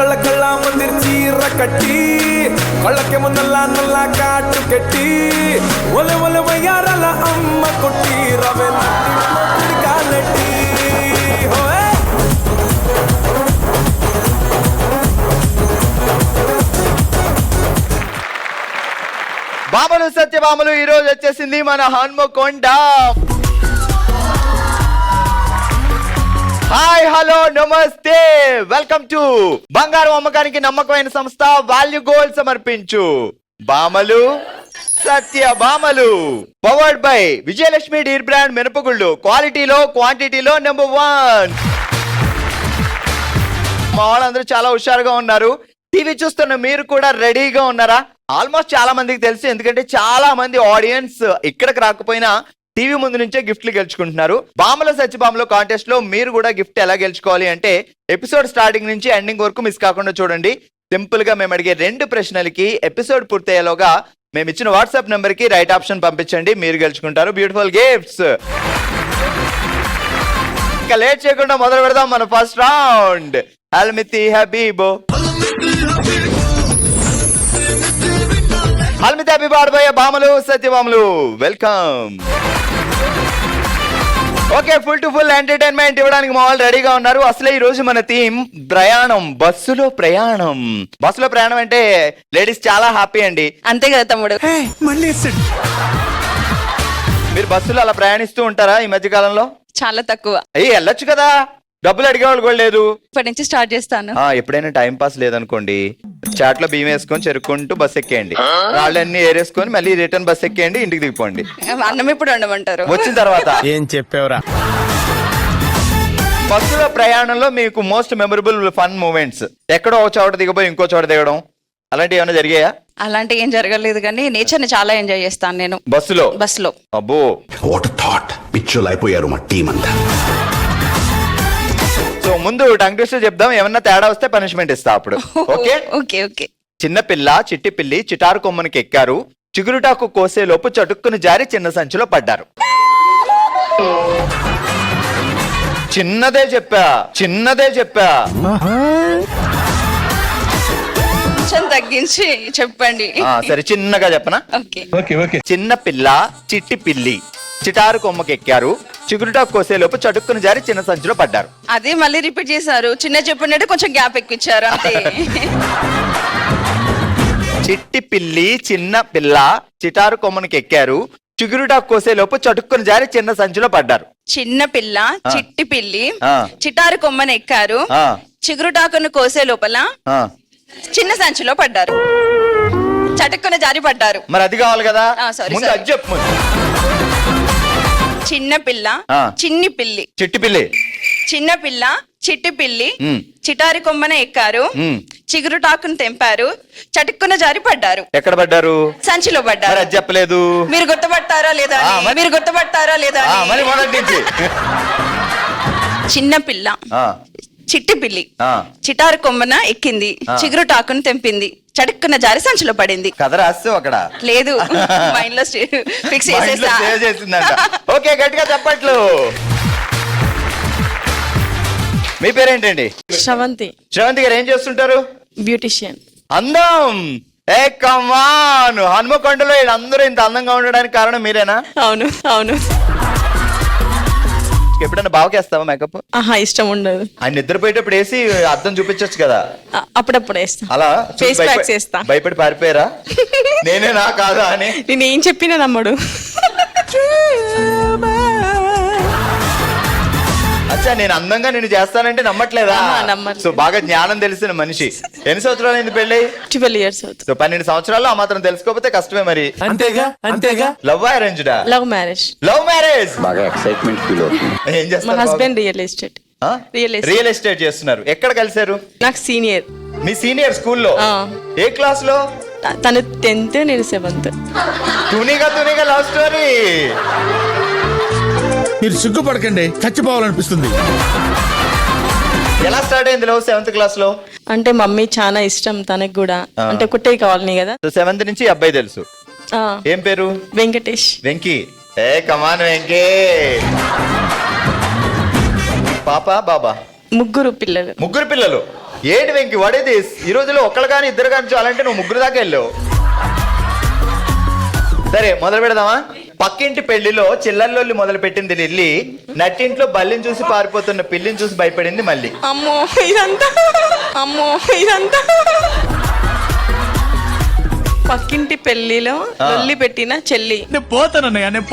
కళ్ళ కళ్ళ మందిర్ చీర కట్టి కళ్ళకేమో నల్ల నల్ల కాటు కట్టి ఒలె ఒలె వయ్యారాల అమ్మ కొట్టి రవె కాలెట్టి బామలు సత్యభామలు ఈ రోజు వచ్చేసింది మన హన్మకొండ. హాయ్ హలో నమస్తే, వెల్కమ్ టు బంగారు అమ్మకానికి నమ్మకమైన సంస్థ వాల్యూ గోల్డ్ సమర్పించు బామలు సత్యభామలు. Powered by Vijayalakshmi deer brand మినపగుళ్ళు, క్వాలిటీలో క్వాంటిటీలో నెంబర్ 1. మా వాళ్ళందరూ చాలా హుషారుగా ఉన్నారు. టీవీ చూస్తున్న మీరు కూడా రెడీగా ఉన్నారా? ఆల్మోస్ట్ చాలా మందికి తెలుసు, ఎందుకంటే చాలా మంది ఆడియన్స్ ఇక్కడికి రాకపోయినా టీవీ ముందు నుంచే గిఫ్ట్లు గెలుచుకుంటున్నారు. బామల సత్యభామలో కాంటెస్ట్ లో మీరు కూడా గిఫ్ట్ ఎలా గెలుచుకోవాలి అంటే ఎపిసోడ్ స్టార్టింగ్ నుంచి ఎండింగ్ వరకు మిస్ కాకుండా చూడండి. సింపుల్ గా మేము అడిగే 2 ప్రశ్నలకి ఎపిసోడ్ పూర్తయ్యేలోగా మేము ఇచ్చిన వాట్సాప్ నెంబర్ కి రైట్ ఆప్షన్ పంపించండి, మీరు గెలుచుకుంటారు బ్యూటిఫుల్ గిఫ్ట్స్. ఇంకా లేట్ చేయకుండా మొదలు పెడదాం మన ఫస్ట్ రౌండ్. హల్మితి హబీబో హల్మితి హబీబ్ ఆడబోయే బామలు సత్యభామలు, welcome. Okay, full to full entertainment ఇవ్వడానికి మా వాళ్ళు రెడీగా ఉన్నారు. అసలే ఈ రోజు మన థీమ్ ప్రయాణం, బస్సులో ప్రయాణం. బస్సులో ప్రయాణం అంటే లేడీస్ చాలా హ్యాపీ అండి, అంతే కదా తమ్ముడు. మీరు బస్సులో అలా ప్రయాణిస్తూ ఉంటారా ఈ మధ్య కాలంలో? చాలా తక్కువ. వెళ్ళొచ్చు కదా, డబ్బులు అడిగేవాళ్ళు కూడా లేదు. ఇప్పటి నుంచి స్టార్ట్ చేస్తాను. ఎప్పుడైనా టైం పాస్ లేదనుకోండి, చాట్ లో బియ్యం వేసుకొని చెరుక్కుంటూ బస్ ఎక్కేయండి, రాళ్ళన్నీ ఏరేసుకొని మళ్ళీ రిటర్న్ బస్ ఎక్కేయండి, ఇంటికి దిగిపోండి. అన్నం ఎప్పుడు వండమంటారు? వచ్చిన తర్వాత. ఏం చెప్పావురా? బస్సులో ప్రయాణంలో మీకు మోస్ట్ మెమరబుల్ ఫన్ మూమెంట్స్, ఎక్కడో ఒక చోట దిగబోయి ఇంకో చోట దిగడం, అలాంటివి ఏమైనా జరిగాయా? అలాంటి ఏం జరగలేదు, కానీ నేచర్ ని చాలా ఎంజాయ్ చేస్తాను నేను బస్సులో. అబ్బో, వాట్ థాట్, పిచ్చోలు అయిపోయారు మా టీం అంతా. సో ముందు టంగ్ ట్విస్టర్ చెప్దాం, ఏమన్నా తేడా వస్తే పనిష్మెంట్ ఇస్తా అప్పుడు. Okay okay okay. చిన్న పిల్ల చిట్టి పిల్లి చిటారు కొమ్మనికి ఎక్కారు, చిగురుటాకు కోసే లోపు చటుక్కుని జారి చిన్న సంచిలో పడ్డారు. చిన్నదే చెప్పా. కొంచెం తగ్గించి చెప్పండి. సరే, చిన్నగా చెప్పనా? ఓకే. చిన్న పిల్ల చిట్టి పిల్లి చిటారు కొమ్మకి ఎక్కారు, చిగురుటాకు కోసేలోపు చటుక్కుని జారి చిన్న సంచిలో పడ్డారు. అదే మళ్ళీ రిపీట్ చేశారు, చిన్న చెప్పినట్టు కొంచెం గ్యాప్ ఎక్కిచ్చారు అంతే. చిట్టి పిల్లి చిన్న పిల్ల చిటారు కొమ్మనికి ఎక్కారు, చిగురుటాకు కోసేలోపు చటుక్కుని జారి చిన్న సంచిలో పడ్డారు. చిన్న పిల్ల చిట్టి పిల్లి చిటారు కొమ్మని ఎక్కారు, చిగురుటాకును కోసే లోపల చిన్న సంచిలో పడ్డారు, చటుక్కున జారి పడ్డారు. మరి అది కావాలి కదా, ముందు అది చెప్పు. చిన్న పిల్ల చిన్ని పిల్లి చిట్టి పిల్లి చిన్న పిల్ల చిట్టి పిల్లి చిటారి కొమ్మన ఎక్కారు, చిగురుటాకును తెంపారు, చటుక్కున జారి పడ్డారు. ఎక్కడ పడ్డారు? సంచిలో పడ్డారు. అది చెప్పలేదు. మీరు గుర్తుపట్టారా లేదా? చిన్న పిల్ల చిట్టి పిల్లి చిటారు కొమ్మన ఎక్కింది, చిగురుటాకును తెంపింది, చటుక్కున జారి సంచిలో పడింది. కథ రాస్తావు అక్కడ? లేదు, మైండ్ లో ఫిక్స్ చేసేసా. ఓకే, గట్టిగా చెప్పట్లు. మీ పేరేంటండి? శ్రవంతి. శ్రవంతి గారు ఏం చేస్తుంటారు? బ్యూటిషియన్. అందం. ఏ కమాన్, హన్మకొండలో వీళ్ళందరూ ఇంత అందంగా ఉండడానికి కారణం మీరేనా? అవును. ఎప్పుడైనా బావకేస్తావా మేకప్? ఇష్టం ఉండదు. ఆయన నిద్రపోయేటప్పుడు వేసి అద్దం చూపించచ్చు కదా. అప్పుడప్పుడు వేస్తా. అలా ఫేస్ ప్యాక్స్ వేస్తా. భయపడి పారిపోయారా? నేనేనా కాదా అని? నేను ఏం చెప్పినా నమ్మడు. అచ్చా, నేను అందంగా నేను చేస్తానంటే నమ్మట్లేదా? నమ్మరు. సో బాగా జ్ఞానం తెలిసిన మనిషి. ఎన్ని సంవత్సరాలు అయింది పెళ్ళి? 12 years అవుతుంది. సో 12 సంవత్సరాల్లో ఆ మాత్రం తెలుసుకోకపోతే కష్టమే మరి. అంతేగా. లవ్ అరేంజ్డా? Love marriage. బాగా ఎక్సైట్మెంట్ ఫీల్ అవుతుంది. ఏం మా చేస్తారు? Husband real estate. Real estate చేస్తున్నారు. ఎక్కడ కలిసారు? నాకు సీనియర్. మీ సీనియర్ స్కూల్లో? ఏ క్లాస్ లో? తను 10th, నేను 7th. తునిగా లవ్ స్టోరీ. మీరు సిగ్గుపడకండి, చచ్చిపోవాలనిపిస్తుంది. ఎలా స్టార్ట్ అయింది లవ్ 7th క్లాస్ లో? అంటే మమ్మీ చాలా ఇష్టం తనకు కూడా, అంటే ఒకటే కావాలని కదా. 7th నుంచి అబ్బాయి తెలుసు. ఏం పేరు? వెంకటేష్. వెంకీ. ఏ కమాన్ వెంకీ. పాప బాబా? ముగ్గురు పిల్లలు. ఏంటి వెంకి వాడేది ఈ రోజులో ఒక్కళ్ళు కానీ ఇద్దరు కానీ చాలంటే నువ్వు ముగ్గురు దాకా వెళ్ళావు. సరే మొదలు పెడదామా. పక్కింటి పెళ్లిలో చిల్లర్లొల్లి మొదలు పెట్టింది లిల్లీ, నట్టింట్లో బల్లిని చూసి పారిపోతున్న పిల్లిని చూసి భయపడింది మళ్ళీ. అమ్మో ఇదంతా పక్కింటి పెళ్లిలో లొల్లి పెట్టిన చెల్లి. నేను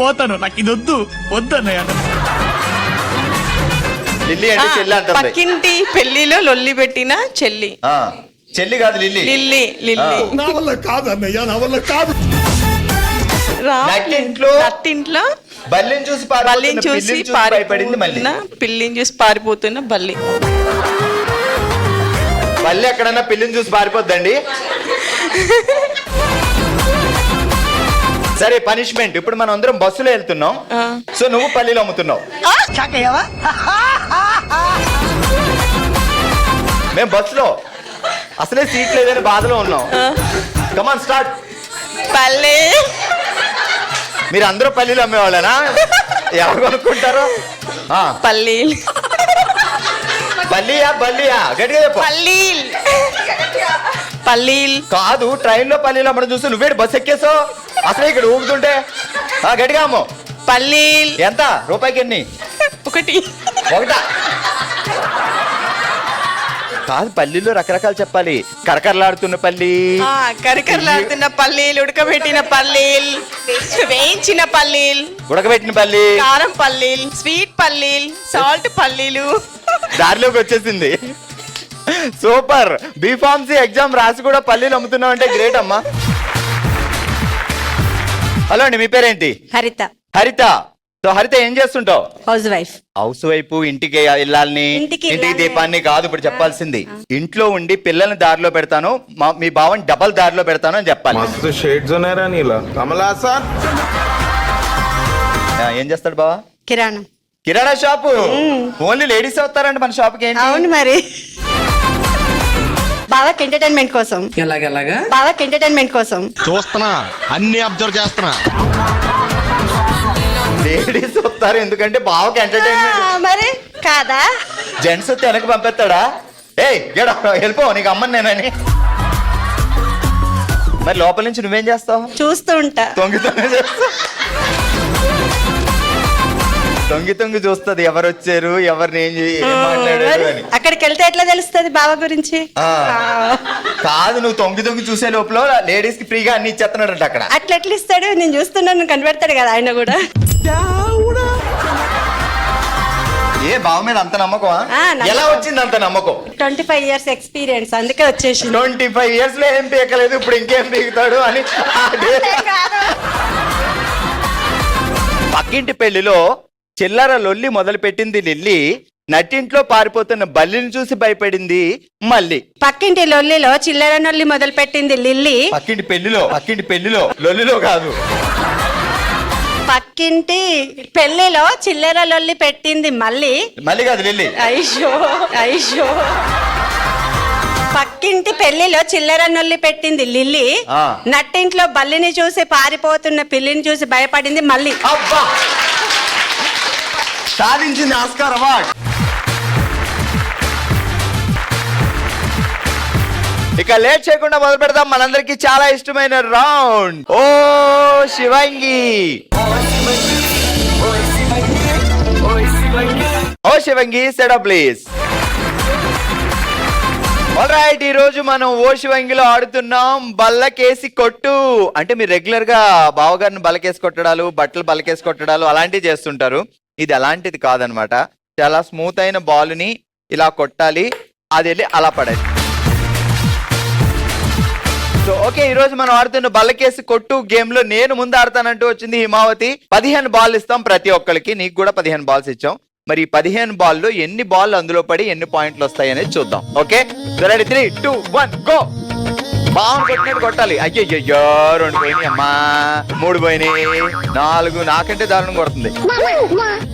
పోతాను నాకు ఇది వద్దన్నయ్య. లిల్లీ అంటే చెల్లి అంటుంది. పక్కింటి పెళ్లిలో లొల్లి పెట్టిన చెల్లి. చెల్లి కాదు లిల్లీ. లిల్లీ నా వల్ల కాదన్నయ్య, నా వల్ల కాదు. నట్టింట్లో బల్లిని చూసి భయపడింది మళ్ళీ. పిల్లిని చూసి పారిపోతున్న బల్లి. బల్లి ఎక్కడన్నా పిల్లిని చూసి పారిపోద్దండి. సరే పనిష్మెంట్. ఇప్పుడు మనం అందరం బస్సులో వెళ్తున్నాం, సో నువ్వు పల్లీలు అమ్ముతున్నావు. మేము బస్సులో అసలే సీట్ లేదని బాధలో ఉన్నాం. Come on start. పల్లి. మీరు అందరూ పల్లీలు అమ్మేవాళ్ళనా? ఎవరు కొనుక్కుంటారు? పల్లీలు. బల్లియా గట్టిగా చెప్పు. పల్లీలు కాదు, ట్రైన్ లో పల్లీలు అమ్మడం చూసి నువ్వేడు బస్ ఎక్కేసావు అసలే ఇక్కడ ఊగుతుంటే. గట్టిగా అమ్ము. పల్లీలు. ఎంత రూపాయికి ఎన్ని? ఒకటా? కాదు, పల్లీలో రకరకాలు చెప్పాలి. కరకరలాడుతున్న పల్లి, కరకరలాడుతున్న పల్లీలు, ఉడకబెట్టిన పల్లీలు, వేయించిన పల్లీలు, ఉడకబెట్టిన పల్లి, కారం పల్లీలు, స్వీట్ పల్లీలు, సాల్ట్ పల్లీలు. దారిలోకి వచ్చేసింది. సూపర్. బీఫార్మసీ ఎగ్జామ్ రాసి కూడా పల్లీలు అమ్ముతున్నావు అంటే గ్రేట్ అమ్మా. హలో అండి, మీ పేరేంటి? హరిత. హరిత. సో హరిత ఏం చేస్తుంటావు? House wife. ఇంటికి వెళ్ళాలని, ఇంటికి దీపాన్ని కాదు ఇప్పుడు చెప్పాల్సింది. ఇంట్లో ఉండి పిల్లల్ని దారిలో పెడతాను, మీ బావని డబల్ దారిలో పెడతాను అని చెప్పాలి. మస్తు షేడ్స్ ఉన్నారా నీలా కమలా సార్. ఏం చేస్తాడు బావా? కిరాణా షాపు. ఓన్లీ లేడీస్ వస్తారండి మన షాప్ కి. అవును మరి. బావకి ఎంటర్టైన్మెంట్ కోసం. బావకి ఎంటర్టైన్మెంట్ కోసం చూస్తున్నా, అన్ని అబ్జర్వ్ చేస్తున్నా. లేడీస్ వస్తారు ఎందుకంటే బావకి ఎంటర్టైన్మెంట్. మరి కాదా? జెంట్స్ వస్తే వెనక్కి పంపిస్తాడా? ఏయ్ వెళ్ళిపో, నీకు అమ్మని నేనని. మరి లోపల నుంచి నువ్వేం చేస్తావు? చూస్తూ ఉంటా. తొంగి చూస్తుంది ఎవరు వచ్చారు, ఎవరిని ఏం మాట్లాడారు అని. అక్కడికి వెళ్తే ఎట్లా తెలుస్తుంది బావ గురించి? కాదు, నువ్వు తొంగి చూసే లోపల లేడీస్ కి ఫ్రీగా అన్ని ఇచ్చేస్తున్నాడు అక్కడ. అట్లా ఎట్లా ఇస్తాడు? నేను చూస్తున్నాను, కనిపెడతాడు కదా ఆయన కూడా. ఏ బావ మీద అంత నమ్మకమా? ఎలా వచ్చింది అంత నమ్మకం? 25 years ఎక్స్పీరియన్స్, అందుకే వచ్చేసి. 25 years లో ఏం పీకలేదు, ఇప్పుడు ఇంకేం పీకుతాడు అని. పక్కింటి పెళ్లిలో చిల్లర లొల్లి మొదలు పెట్టింది లిల్లీ, నట్టింట్లో పారిపోతున్న బల్లిని చూసి భయపడింది మళ్ళీ. పక్కింటి లొల్లిలో చిల్లర నొల్లి మొదలు పెట్టింది లిల్లీ. పక్కింటి పెళ్లిలో లొల్లిలో కాదు. పక్కింటి పెళ్లిలో చిల్లర లొల్లి పెట్టింది మళ్ళీ కాదు లిల్లీ. ఐషో. పక్కింటి పెళ్లిలో చిల్లర నొల్లి పెట్టింది లిల్లీ, నట్టింట్లో బల్లిని చూసి పారిపోతున్న పిల్లిని చూసి భయపడింది మళ్ళీ. అబ్బా, సాధించింది ఆస్కార్ అవార్డ్. ఇక లేట్ చేయకుండా మొదలు పెడదాం మనందరికి చాలా ఇష్టమైన రౌండ్. ఓ శివంగి. ఓ Shivangi, set up please. Alright, ఈ రోజు మనం ఓ శివంగిలో ఆడుతున్నాం బల్లకేసి కొట్టు. అంటే మీరు రెగ్యులర్ గా బావగారిని బల్లకేసి కొట్టడాలు, బట్టలు బల్లకేసి కొట్టడాలు అలాంటివి చేస్తుంటారు. ఇది అలాంటిది కాదనమాట. చాలా స్మూత్ అయిన బాల్ ని ఇలా కొట్టాలి, అది వెళ్ళి అలా పడాలి. సో ఓకే, ఈ రోజు మనం ఆడుతున్న బల్లకేసి కొట్టు గేమ్ లో నేను ముందు ఆడతానంటూ వచ్చింది హిమావతి. 15 బాల్ ఇస్తాం ప్రతి ఒక్కరికి, నీకు కూడా 15 బాల్స్ ఇచ్చాం. మరి 15 బాల్లో ఎన్ని బాల్ అందులో పడి ఎన్ని పాయింట్లు వస్తాయి అనేది చూద్దాం. Okay, 3, 2, 1 go. బాగా కొట్టినట్టు కొట్టాలి. అయ్యో 2 పోయినాయి అమ్మా, 3 పోయినాయి, 4. నాకంటే దారుణం కొడుతుంది.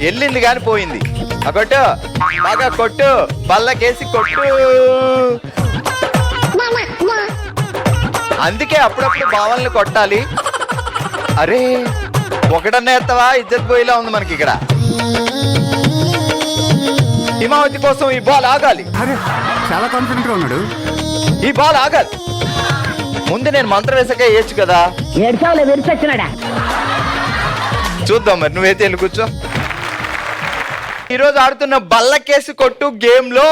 వెళ్ళింది కానీ పోయింది. కొట్టు, బాగా కొట్టు, బల్లకేసి కొట్టు. అందుకే అప్పుడప్పుడు బావల్ని కొట్టాలి. అరే ఒకటన్నా ఎత్తవా, ఇజ్జత్ పోయిలా ఉంది మనకి ఇక్కడ. హిమావతి కోసం ఈ బాల్ ఆగాలి. చాలా కాన్ఫిడెంట్ గా ఉన్నాడు. ఈ బాల్ ఆగదు. ముందు నేను మంత్రం వేసాక వేయచ్చు కదా. చూద్దాం మరి, నువ్వైతే వెళ్ళి కూర్చో. ఈ రోజు ఆడుతున్న బల్లకేసి కొట్టు గేమ్ లో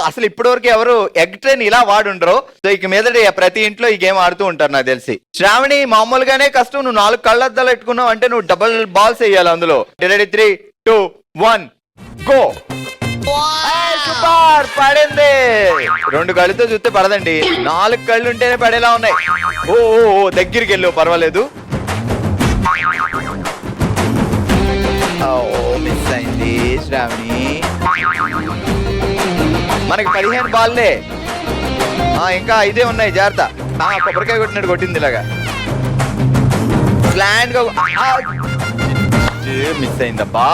అసలు ఇప్పటివరకు ఎవరు ఎగ్ ట్రైన్ ఇలా వాడుండ్రో. సో ఇక మీదట ప్రతి ఇంట్లో ఈ గేమ్ ఆడుతూ ఉంటారు నాకు తెలిసి. శ్రావణి, మామూలుగానే కష్టం. నువ్వు 4 కళ్ళద్దాలు పెట్టుకున్నావు అంటే నువ్వు డబుల్ బాల్స్ వేయాలి అందులో. 3, 2, 1 గో. సూపర్, పడింది. 2 కళ్ళతో చూస్తే పడదండి, 4 కళ్ళు ఉంటేనే పడేలా ఉన్నాయి. ఓ దగ్గరికి వెళ్ళు, పర్వాలేదు. మిస్ అయింది శ్రావణి. మనకి 15 బాల్లే, ఇంకా 5 ఉన్నాయి, జాగ్రత్త. కొబ్బరికాయ కొట్టినట్టు కొట్టింది ఇలాగా. ప్లాన్ గా మిస్ అయిందబ్బా.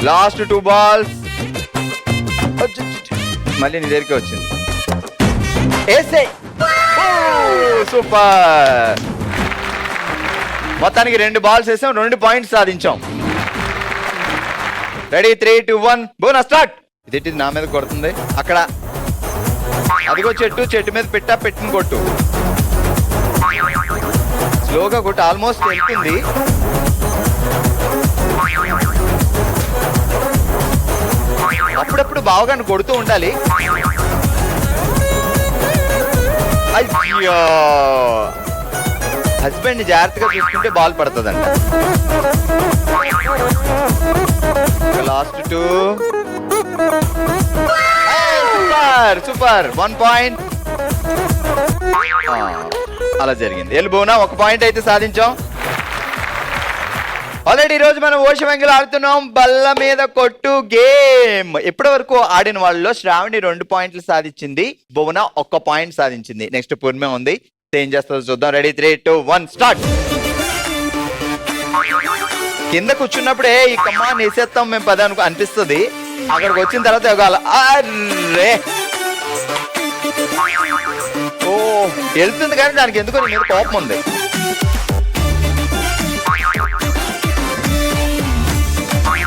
Last 2 balls. మళ్ళీ నీ దగ్గరికి వచ్చింది. సూపర్. మొత్తానికి 2 బాల్స్ వేసాం, 2 పాయింట్స్ సాధించాం. Ready, 3, 2, 1 bonus start. ఇది నా మీద కొడుతుంది. అక్కడ అదిగో చెట్టు మీద పెట్టిన కొట్టు. స్లోగా కొట్టు, ఆల్మోస్ట్ వెళ్తుంది. అప్పుడప్పుడు బావగాన్ని కొడుతూ ఉండాలి. అయ్యో, హస్బెండ్ జాగ్రత్తగా చూసుకుంటే బాల్ పడుతుందంట. లాస్ట్ 2. Super 1 point. అలా జరిగింది. ఎల్బోనా 1 పాయింట్ అయితే సాధించాం. ఆల్రెడీ ఈ రోజు మనం ఓషమంగిలో ఆడుతున్నాం బల్ల మీద కొట్టు గేమ్. ఇప్పటి వరకు ఆడిన వాళ్ళలో శ్రావణి 2 పాయింట్లు సాధించింది, భువన 1 పాయింట్ సాధించింది. నెక్స్ట్ పూర్ణిమ ఉంది, ఏం చేస్తుందో చూద్దాం. Ready, 3, 2, 1 start. కింద కూర్చున్నప్పుడే ఈ కమ్మాన్ని వేసేస్తాం మేము పదానికి అనిపిస్తుంది. అక్కడికి వచ్చిన తర్వాత ఇవ్వాలి. అర్రే, ఓ వెళ్తుంది కానీ దానికి ఎందుకో నీ మీద కోపం ఉంది.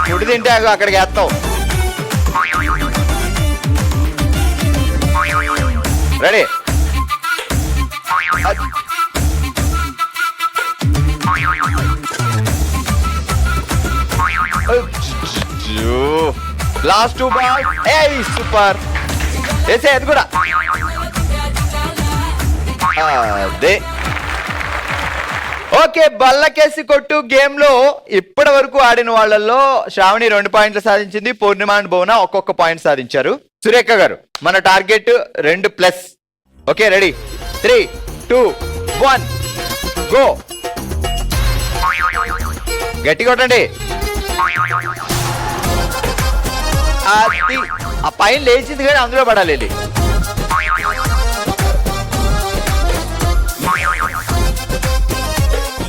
ఫుడ్ తింటే అక్కడికి వేస్తావు. Ready, last 2 ball. సూపర్, వేసే అది కూడా. అదే ఓకే. బల్లకేసి కొట్టు గేమ్ లో ఇప్పటి వరకు ఆడిన వాళ్ళల్లో శ్రావణి 2 పాయింట్లు సాధించింది, పూర్ణిమ అండ్ భువన 1 పాయింట్ సాధించారు. సురేఖ గారు, మన టార్గెట్ 2+. Okay, ready, 3, 2, 1 go. గట్టి కొట్టండి. అది ఆ పైన లేచింది కానీ అందులో పడాలి.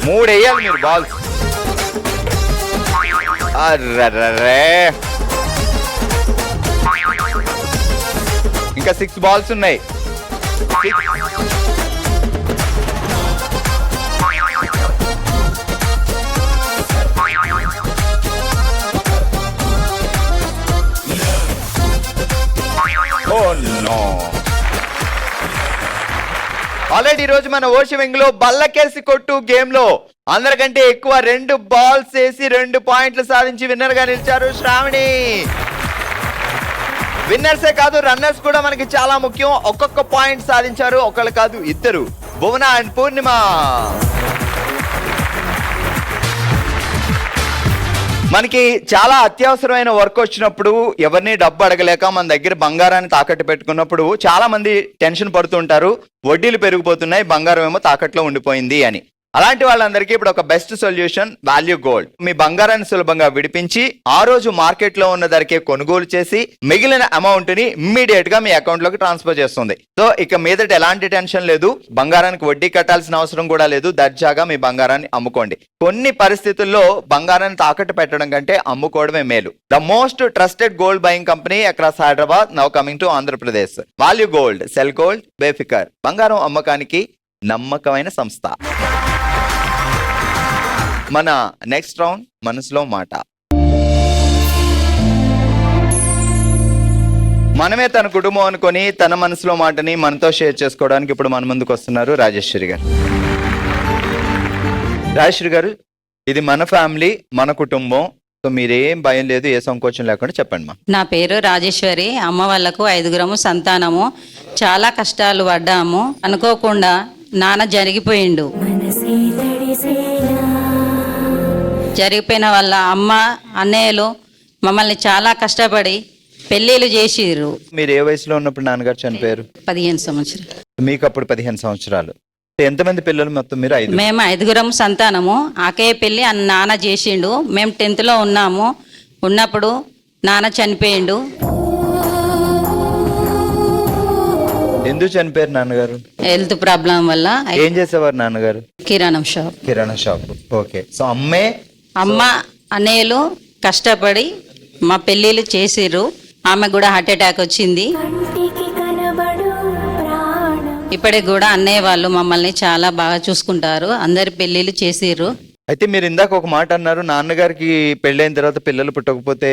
3 వేయాలి మీరు బాల్స్. అర్రర్రే, ఇంకా 6 బాల్స్ ఉన్నాయి. ఆల్రెడీ ఈ రోజు మన ఓషమింగ్ లో బల్లకేసి కొట్టు గేమ్ లో అందరికంటే ఎక్కువ 2 బాల్స్ వేసి 2 పాయింట్లు సాధించి విన్నర్ గా నిలిచారు శ్రావణి. విన్నర్సే కాదు, రన్నర్స్ కూడా మనకి చాలా ముఖ్యం. 1 పాయింట్ సాధించారు, ఒకళ్ళు కాదు, 2, భువన అండ్ పూర్ణిమ. మనకి చాలా అత్యవసరమైన వర్క్ వచ్చినప్పుడు ఎవరిని డబ్బు అడగలేక మన దగ్గర బంగారాన్ని తాకట్టు పెట్టుకున్నప్పుడు చాలా మంది టెన్షన్ పడుతుంటారు, వడ్డీలు పెరిగిపోతున్నాయి, బంగారం ఏమో తాకట్లో ఉండిపోయింది అని. అలాంటి వాళ్ళందరికీ ఇప్పుడు ఒక బెస్ట్ సొల్యూషన్ వాల్యూ గోల్డ్. మీ బంగారాన్ని సులభంగా విడిపించి ఆ రోజు మార్కెట్ లో ఉన్న ధరకే కొనుగోలు చేసి మిగిలిన అమౌంట్ ని ఇమ్మీడియట్ గా మీ అకౌంట్ లోకి ట్రాన్స్ఫర్ చేస్తుంది. సో ఇక మీదట ఎలాంటి టెన్షన్ లేదు, బంగారానికి వడ్డీ కట్టాల్సిన అవసరం కూడా లేదు. దర్జాగా మీ బంగారాన్ని అమ్ముకోండి. కొన్ని పరిస్థితుల్లో బంగారాన్ని తాకట్టు పెట్టడం కంటే అమ్ముకోవడమే మేలు. The most trusted gold buying company across Hyderabad, now coming to Andhra Pradesh. Value gold, sell gold, బేఫికర్. బంగారం అమ్మకానికి నమ్మకమైన సంస్థ. మన నెక్స్ట్ రౌండ్ మనసులో మాట. మనమే తన కుటుంబం అనుకొని తన మనసులో మాటని మనతో షేర్ చేసుకోవడానికి ఇప్పుడు మన ముందుకు వస్తున్నారు రాజేశ్వరి గారు. రాజేశ్వరి గారు, ఇది మన ఫ్యామిలీ, మన కుటుంబం, సో మీరేం భయం లేదు, ఏ సంకోచం లేకుండా చెప్పండి మా. నా పేరు రాజేశ్వరి. అమ్మ వాళ్ళకు 5 సంతానము. చాలా కష్టాలు పడ్డాము. అనుకోకుండా నాన్న జరిగిపోయిండు. జరిగిపోయిన వాళ్ళ అమ్మ అన్నయ్యలు మమ్మల్ని చాలా కష్టపడి పెళ్ళిళ్ళు చేసిర్రు. మీరు ఏ వయసులో ఉన్నప్పుడు నాన్నగారు చనిపోయారు? 15 సంవత్సరాలు. మీకు అప్పుడు 15 సంవత్సరాలు. ఎంతమంది పిల్లలు మొత్తం మీరు? 5. మేము 5 సంతానము. ఆకయ్య పెళ్ళి నాన్న చేసిండు. మేము 10th లో ఉన్నాము. ఉన్నప్పుడు నాన్న చనిపోయిండు. ఎందుకు చనిపోయారు నాన్నగారు? హెల్త్ ప్రాబ్లం వల్ల. ఏం చేసేవారు నాన్నగారు? కిరాణం షాప్. కిరాణా షాప్. ఓకే. సో అమ్మ అన్నయ్యలు కష్టపడి మా పెళ్ళిళ్ళు చేసిర్రు. ఆమె కూడా హార్ట్ అటాక్ వచ్చింది. ఇప్పటికి కూడా అన్నయ్య వాళ్ళు మమ్మల్ని చాలా బాగా చూసుకుంటారు. అందరి పెళ్ళిళ్ళు చేసిర్రు. అయితే మీరు ఇందాక ఒక మాట అన్నారు, నాన్నగారికి పెళ్ళైన తర్వాత పిల్లలు పుట్టకపోతే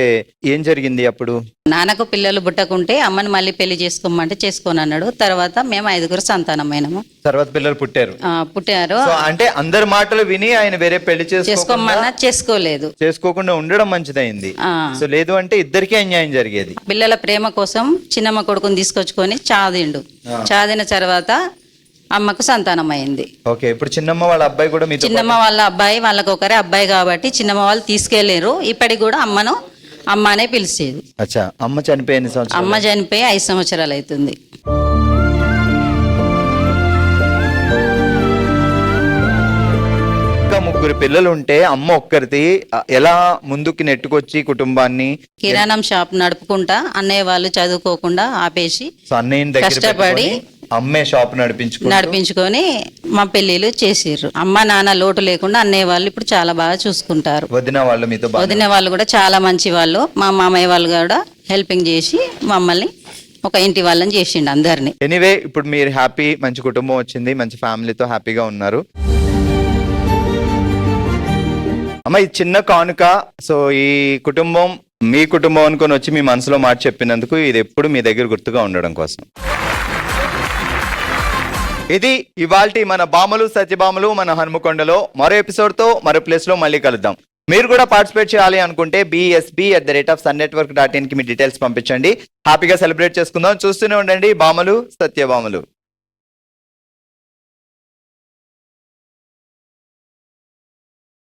ఏం జరిగింది అప్పుడు? నాన్నకు పిల్లలు పుట్టకుంటే అమ్మని మళ్ళీ పెళ్లి చేసుకోమంటే చేసుకోను అన్నాడు. తర్వాత మేము 5 సంతానమైనము. తర్వాత పిల్లలు పుట్టారు. పుట్టారు. సో అంటే అందరి మాటలు విని ఆయన వేరే పెళ్లి చేసుకోమన్నా చేసుకోలేదు. చేసుకోకుండా ఉండడం మంచిదైంది. సో లేదు అంటే ఇద్దరికీ అన్యాయం జరిగేది. పిల్లల ప్రేమ కోసం చిన్నమ్మ కొడుకుని తీసుకొచ్చుకొని చాదిండు. చాదిన తర్వాత అమ్మకు సంతానం అయింది. ఓకే. ఇప్పుడు చిన్నమ్మ వాళ్ళ అబ్బాయి కూడా మీతో చిన్నమ్మ వాళ్ళ అబ్బాయి, వాళ్ళకి ఒకరే అబ్బాయి కాబట్టి చిన్నమ్మ వాళ్ళు తీసుకెళ్లేరు. ఇప్పటికి కూడా అమ్మను అమ్మ అనే పిలిచేది. అచ్చా. అమ్మ చనిపోయి ఎన్ని సంవత్సరాలు? అమ్మ చనిపోయి 5 సంవత్సరాలు అవుతుంది. ఇంకా 3 పిల్లలు ఉంటే అమ్మ ఒక్కరిది ఎలా ముందుకు నెట్టుకొచ్చి కుటుంబాన్ని? కిరాణం షాప్ నడుపుకుంటా అన్నయ్య వాళ్ళు చదువుకోకుండా ఆపేసి సో అన్నయ్యని కష్టపడి అమ్మే షాప్ నడిపించుకొని మా పెళ్లిళ్ళు చేసిర్రు. అమ్మ నాన్న లోటు లేకుండా అన్నయ్య వాళ్ళు ఇప్పుడు చాలా బాగా చూసుకుంటారు. వదిన వాళ్ళు మీతో వదిన వాళ్ళు కూడా చాలా మంచి వాళ్ళు. మా మామయ్య వాళ్ళు కూడా హెల్పింగ్ చేసి మమ్మల్ని ఒక ఇంటి వాళ్ళని చేసిండు అందరినీ. ఎనీవే, ఇప్పుడు మీరు హ్యాపీ, మంచి కుటుంబం వచ్చింది, మంచి ఫ్యామిలీతో హ్యాపీగా ఉన్నారు. అమ్మ, ఈ చిన్న కానుక, సో ఈ కుటుంబం మీ కుటుంబం అనుకొని వచ్చి మీ మనసులో మాట చెప్పినందుకు ఇది ఎప్పుడు మీ దగ్గర గుర్తుగా ఉండడం కోసం. ఇది ఇవాల్టి మన బామలు సత్యభామలు మన హనుమకొండలో. మరో ఎపిసోడ్తో మరో ప్లేస్లో మళ్ళీ కలుద్దాం. మీరు కూడా పార్టిసిపేట్ చేయాలి అనుకుంటే bsb@sunnetwork.in కి మీ డీటెయిల్స్ పంపించండి. హ్యాపీగా సెలబ్రేట్ చేసుకుందాం. చూస్తూనే ఉండండి బామలు సత్యభామలు.